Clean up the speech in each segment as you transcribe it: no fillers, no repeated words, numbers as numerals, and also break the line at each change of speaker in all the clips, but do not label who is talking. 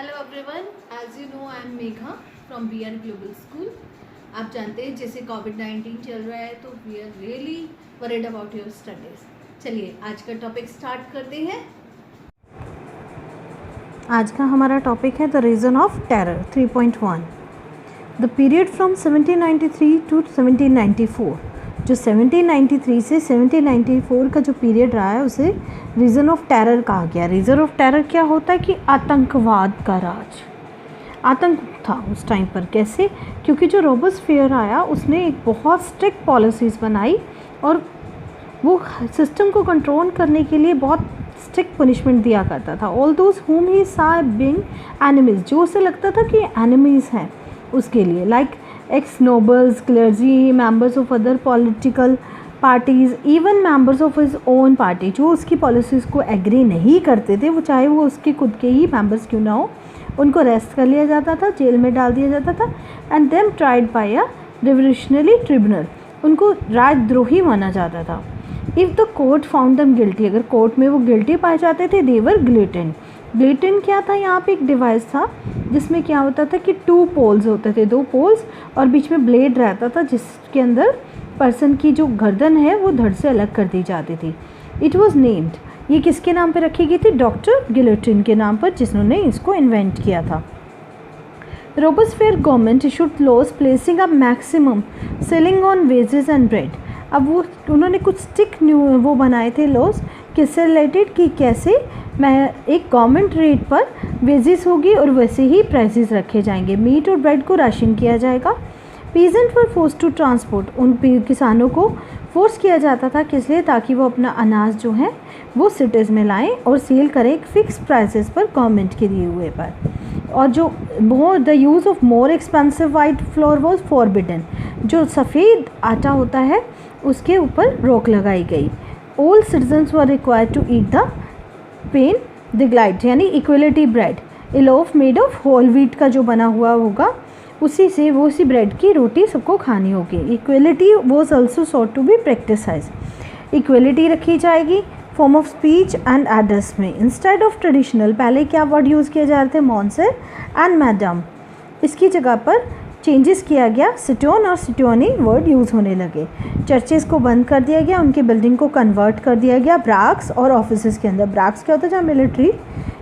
Hello everyone, as you know I am Megha from BR global school. आप जानते हैं जैसे कोविड-19 चल रहा है तो we are really worried about your studies. चलिए आज का टॉपिक स्टार्ट करते हैं।
आज का हमारा टॉपिक है the reason of terror 3.1। The period from 1793 to 1794। जो 1793 से 1794 का जो पीरियड रहा है उसे रीज़न ऑफ टेरर कहा गया। रीज़न ऑफ टेरर क्या होता है कि आतंकवाद का राज, आतंक था उस टाइम पर। कैसे? क्योंकि जो रोबेस्पियर आया उसने एक बहुत स्ट्रिक्ट पॉलिसीज़ बनाई और वो सिस्टम को कंट्रोल करने के लिए बहुत स्ट्रिक्ट पनिशमेंट दिया करता था। ऑल दोज हुम ही सा बीइंग एनिमीज, जो उसे लगता था कि एनिमीज़ हैं उसके लिए, like x nobles, clergy, members of other political parties, even members of his own party, जो उसकी पॉलिसीज़ को एग्री नहीं करते थे, वो चाहे वो उसके खुद के ही मेंबर्स क्यों ना हो, उनको अरेस्ट कर लिया जाता था, जेल में डाल दिया जाता था and them tried bye a revolutionary tribunal. उनको राजद्रोही माना जाता था। If the court found them guilty, अगर कोर्ट में वो गिल्टी पाए जाते थे, दे वर गिलेटिन। गिलेटिन क्या था? यहाँ पे एक डिवाइस था जिसमें क्या होता था कि 2 पोल्स होते थे, 2 पोल्स, और बीच में ब्लेड रहता था जिसके अंदर पर्सन की जो गर्दन है वो धड़ से अलग कर दी जाती थी। इट वॉज नेम्ड, ये किसके नाम पे रखी गई थी? डॉक्टर गिलेटिन के नाम पर, जिन्होंने इसको इन्वेंट किया था। Robespierre government issued laws placing a maximum ceiling on wages and bread. अब वो उन्होंने कुछ स्टिक वो बनाए थे लॉज किससे रिलेटेड, कि कैसे मैं एक गवर्नमेंट रेट पर वेजेस होगी और वैसे ही प्राइसेस रखे जाएंगे। मीट और ब्रेड को राशन किया जाएगा। Peasant were force to transport, उन किसानों को फोर्स किया जाता था, किस लिए? ताकि वो अपना अनाज जो है वो सिटीज़ में लाएं और सेल करें एक फिक्स प्राइसेस पर, गवर्नमेंट के दिए हुए पर। और जो the use of more expensive white floor was forbidden, जो सफ़ेद आटा होता है उसके ऊपर रोक लगाई गई। All citizens were required to eat the पेन दिग्लाइट, यानी equality bread, a loaf made of whole wheat का जो बना हुआ होगा उसी से वो उसी ब्रेड की रोटी सबको खानी होगी। Equality was also sought to be practise, equality रखी जाएगी form of speech and address में। इंस्टेड ऑफ ट्रेडिशनल, पहले क्या वर्ड यूज़ किए जा रहे थे? मॉन्सर एंड मैडम, इसकी जगह पर चेंजेस किया गया, सिटोन और सिटोनी वर्ड यूज़ होने लगे। चर्चेज़ को बंद कर दिया गया, उनकी बिल्डिंग को कन्वर्ट कर दिया गया ब्राक्स और ऑफिसेज़ के अंदर। ब्राक्स क्या होता है? जहाँ मिलिट्री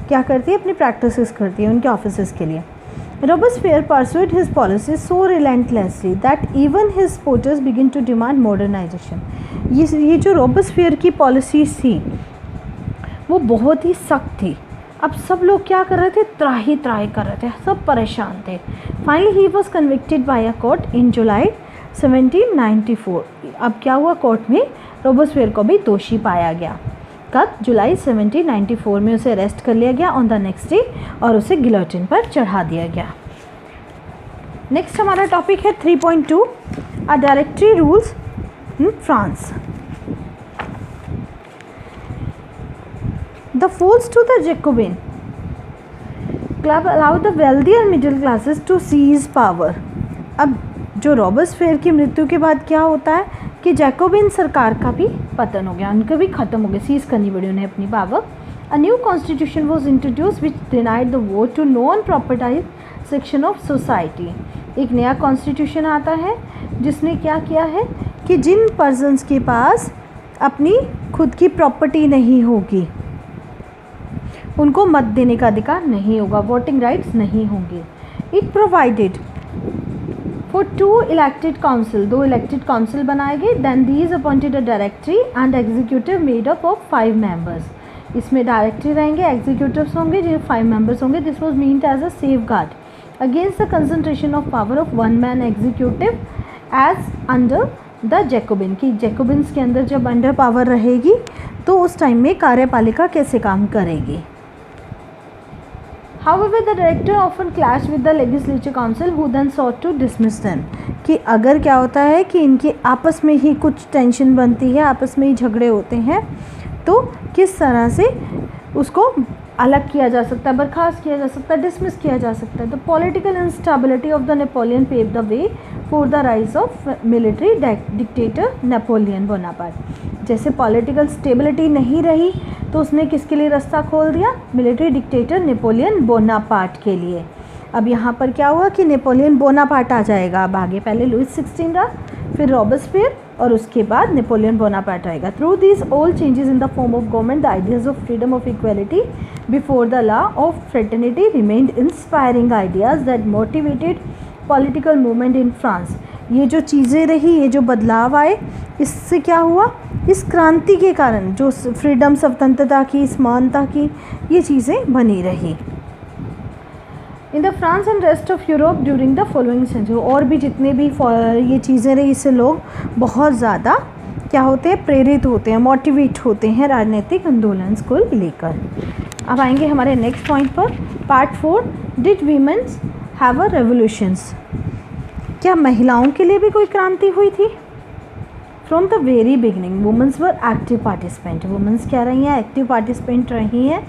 क्या करती है? अपनी प्रैक्टिसेस करती है उनके ऑफिसेज़ के लिए। Robespierre pursued his policies so relentlessly that even his supporters begin to demand modernization। ये जो रोबेस्पियर की पॉलिसीज़ थी वो बहुत ही सख्त थी। अब सब लोग क्या कर रहे थे? त्राही कर रहे थे, सब परेशान थे। Finally he was convicted by a court in July 1794। अब क्या हुआ? कोर्ट में रोबेस्पियर को भी दोषी पाया गया। कब? जुलाई 1794 में उसे अरेस्ट कर लिया गया ऑन द नेक्स्ट डे और उसे गिलोटिन पर चढ़ा दिया गया। नेक्स्ट हमारा टॉपिक है 3.2 a directory rules in France. The falls to the Jacobin club allowed the wealthier middle classes to seize power। अब जो रोबेस्पियर की मृत्यु के बाद क्या होता है कि जैकोबिन सरकार का भी पतन हो गया, उनका भी ख़त्म हो गया, सीज करनी पड़ी उन्हें अपनी power. A new constitution was introduce which denied the vote to non propertied section of society. एक नया कॉन्स्टिट्यूशन आता है जिसने क्या किया है कि जिन पर्सन्स के पास अपनी खुद की प्रॉपर्टी नहीं होगी उनको मत देने का अधिकार नहीं होगा, वोटिंग राइट्स नहीं होंगे। It provided for 2 elected council, 2 elected council बनाए गए। Then these appointed a directory and executive made up of 5 members. इसमें डायरेक्टरी रहेंगे, एग्जीक्यूटिव्स होंगे जो 5 मेंबर्स होंगे। This was meant as a safe guard against the concentration of power of 1 man executive as under the Jacobin, की Jacobins के अंदर जब under power रहेगी तो उस टाइम में कार्यपालिका कैसे काम करेगी। However, the director often clashed with the legislature council who then sought to dismiss them। कि अगर क्या होता है कि इनके आपस में ही कुछ टेंशन बनती है, आपस में ही झगड़े होते हैं, तो किस तरह से उसको अलग किया जा सकता है, बर्खास्त किया जा सकता है, डिसमिस किया जा सकता है। The political instability of the Napoleon pave the way for the rise of military dictator Napoleon Bonaparte. जैसे पॉलिटिकल स्टेबिलिटी नहीं रही तो उसने किसके लिए रास्ता खोल दिया? मिलिट्री डिक्टेटर नेपोलियन बोनापार्ट के लिए। अब यहाँ पर क्या हुआ कि नेपोलियन बोनापार्ट आ जाएगा। अब आगे पहले लुइस 16 रहा, फिर रॉबस्पियर और उसके बाद नेपोलियन बोनापार्ट आएगा। Through this all changes in the form of government the ideas of freedom of equality before the law of fraternity remained inspiring ideas that motivated political movement in France. ये जो चीज़ें रही, ये जो बदलाव आए, इससे क्या हुआ? इस क्रांति के कारण जो फ्रीडम, स्वतंत्रता की, समानता की ये चीज़ें बनी रही। In the France and rest of Europe during the following century, और भी जितने भी ये चीज़ें रही, इससे लोग बहुत ज़्यादा क्या होते हैं? प्रेरित होते हैं, मोटिवेट होते हैं राजनीतिक आंदोलन को लेकर। अब आएंगे हमारे नेक्स्ट पॉइंट पर, part 4, did womens have a revolutions. क्या महिलाओं के लिए भी कोई क्रांति हुई थी? From the very beginning womens were active participant. Womens क्या रही हैं? एक्टिव पार्टिसिपेंट रही हैं।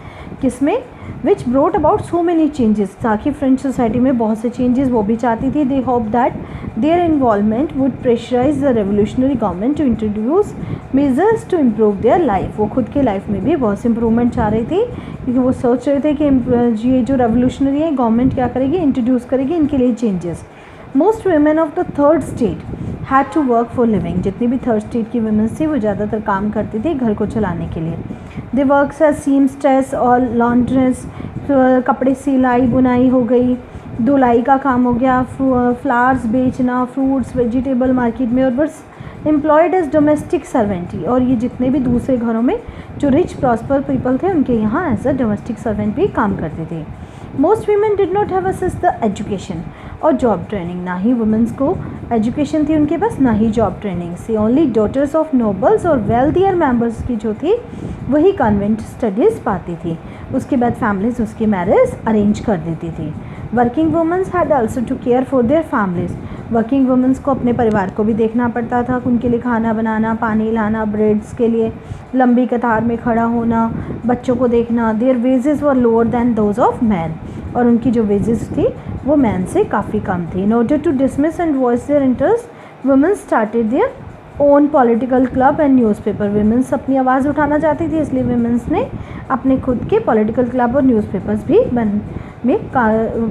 किसमें? Which brought about so many changes, ताकि फ्रेंच सोसाइटी में बहुत से चेंजेस वो भी चाहती थी। They hope that their involvement would pressurise the revolutionary government to introduce measures to improve their life. वो खुद के लाइफ में भी बहुत से इंप्रूवमेंट चाह रही थी, क्योंकि वो सोच रहे थे कि ये जो रेवोल्यूशनरी है गवर्नमेंट क्या करेगी? इंट्रोड्यूस करेगी इनके लिए changes. Most women of the third state had to work for living. जितनी भी थर्ड स्टेट की वुमेन्स थी वो ज़्यादातर काम करती थी घर को चलाने के लिए। दे वर्क्स एज सीमस्ट्रेस और लॉन्ड्रेस, कपड़े सिलाई बुनाई हो गई, धुलाई का काम हो गया, फ्लावर्स बेचना, फ्रूट्स वेजिटेबल मार्केट में, और बस एम्प्लॉयड एज डोमेस्टिक सर्वेंट। और ये जितने भी दूसरे घरों में जो रिच प्रॉस्पर पीपल थे उनके यहाँ एज अ डोमेस्टिक सर्वेंट भी काम करते थे। Most women did not have access the education और जॉब ट्रेनिंग। ना ही वुमेंस को एजुकेशन थी उनके पास, ना ही जॉब ट्रेनिंग सी। ओनली डॉटर्स ऑफ नोबल्स और वेल्थियर मेंबर्स की जो थी वही कॉन्वेंट स्टडीज़ पाती थी। उसके बाद फैमिलीज उसकी मैरिज अरेंज कर देती थी। Working womens had also to care for their families. Working womens को अपने परिवार को भी देखना पड़ता था, उनके लिए खाना बनाना, पानी लाना, ब्रेड्स के लिए लंबी कतार में खड़ा होना, बच्चों को देखना। Their wages were lower than those of man, और उनकी जो वेजेस थी वो मैन से काफ़ी कम थी। In order to dismiss and voice their interest women started their own political club and newspaper. Womens अपनी आवाज़ उठाना चाहती थी, इसलिए वुमेन्स ने अपने खुद के पॉलिटिकल क्लब और न्यूज़पेपर्स भी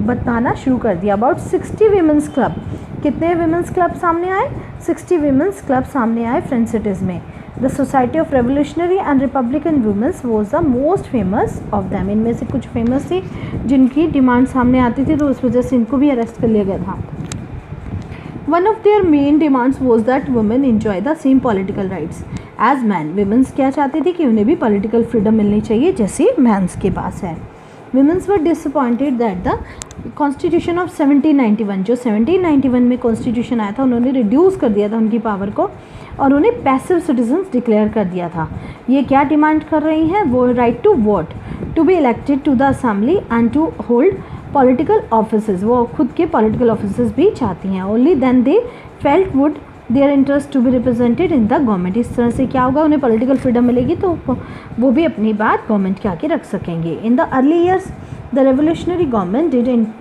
बताना शुरू कर दिया। About 60 women's club. कितने वीमेंस क्लब सामने आए? 60 वीमेंस क्लब सामने आए फ्रेंच सिटीज़ में। The society of revolutionary and Republican women's was the most famous of them. इनमें से कुछ फेमस थी जिनकी डिमांड सामने आती थी, तो उस वजह से इनको भी अरेस्ट कर लिया गया था। One of their main demands was that women enjoy the same political rights as man. Womens क्या चाहती थी कि उन्हें भी पॉलिटिकल फ्रीडम मिलनी चाहिए जैसे मैंस के पास है। Womens were disappointed that the constitution of 1791, जो 1791 में कॉन्स्टिट्यूशन आया था, उन्होंने रिड्यूस कर दिया था उनकी पावर को और उन्हें पैसिव सिटीजन्स डिक्लेयर कर दिया था। ये क्या डिमांड कर रही हैं? वो right to vote, to be elected to the assembly and to hold political offices. वो खुद के पॉलिटिकल ऑफिसेज भी चाहती हैं। Only then they felt would their interest to be represented in the government. इस तरह से क्या होगा? उन्हें पॉलिटिकल फ्रीडम मिलेगी तो वो भी अपनी बात गवर्नमेंट के आके रख सकेंगे। In the early years the revolutionary government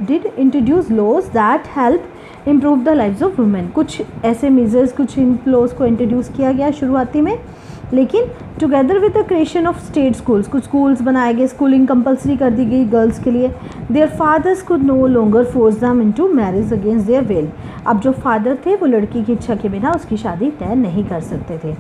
did introduce laws that help improve the lives of women. कुछ ऐसे मेजर्स, कुछ इन लॉज को इंट्रोड्यूस किया गया शुरुआती में, लेकिन together with the creation of state schools, कुछ स्कूल्स बनाए गए, स्कूलिंग कंपलसरी कर दी गई गर्ल्स के लिए। Their fathers could no longer force them into marriage against their will. अब जो फादर थे वो लड़की की इच्छा के बिना उसकी शादी तय नहीं कर सकते थे।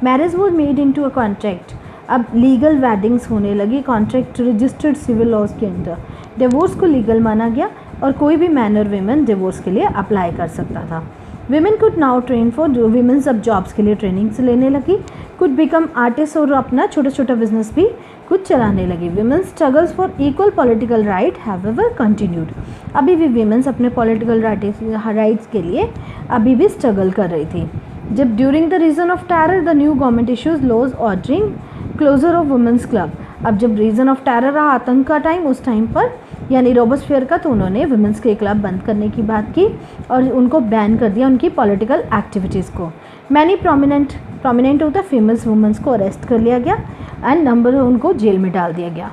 Marriage was made into a contract. अब लीगल वेडिंग्स होने लगी कॉन्ट्रैक्ट रजिस्टर्ड सिविल लॉज के अंडर। डिवोर्स को लीगल माना गया और कोई भी मैन और वीमेन डिवोर्स के लिए अप्लाई कर सकता था। Women could now train for, women's अब जॉब्स के लिए ट्रेनिंग से लेने लगी, कुड बिकम आर्टिस्ट और अपना छोटा छोटा बिजनेस भी कुछ चलाने लगी। Women's struggles for equal political right have ever continued. अभी भी विमेंस अपने पॉलिटिकल राइट्स के लिए अभी भी स्ट्रगल कर रही थी। जब during the reason of terror the new government issues laws ordering closure of womens club. अब जब रीजन ऑफ टेरर रहा, आतंक का टाइम, उस टाइम पर यानी रॉबस्पियर का, तो उन्होंने वुमेंस के क्लब बंद करने की बात की और उनको बैन कर दिया उनकी पॉलिटिकल एक्टिविटीज़ को। Many prominent of the famous women's को अरेस्ट कर लिया गया एंड नंबर उनको जेल में डाल दिया गया।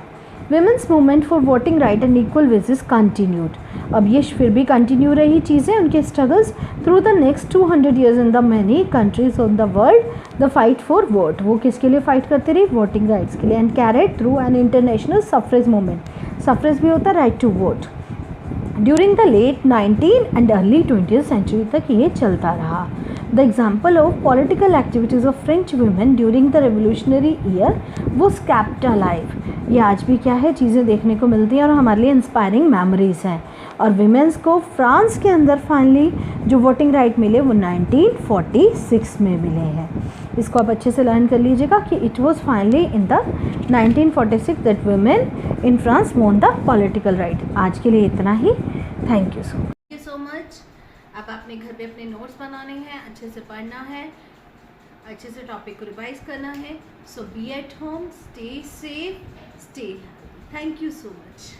Women's movement for voting right and equal wages continued. अब ये फिर भी कंटिन्यू रही चीज़ें, उनके struggles through the next 200 years in the many countries of the world the fight for vote. वो किसके लिए फाइट करती रही? वोटिंग राइट्स के लिए। And carried through an international suffrage movement. Suffrage भी होता है right to vote. During the late 19 and early 20th century तक ये चलता रहा। The example of political activities of French women during the revolutionary year was kept alive. ये आज भी क्या है, चीज़ें देखने को मिलती हैं और हमारे लिए इंस्पायरिंग मेमोरीज़ हैं। और वीमेंस को फ्रांस के अंदर फाइनली जो वोटिंग राइट मिले वो 1946 में मिले हैं। इसको आप अच्छे से लर्न कर लीजिएगा कि it was finally in the 1946 that women in France won the political right. आज के लिए इतना ही। Thank you
so much. अब आपने घर पे अपने नोट्स बनाने हैं, अच्छे से पढ़ना है, अच्छे से टॉपिक को रिवाइज करना है। So be at home, stay safe, stay. Thank you so much.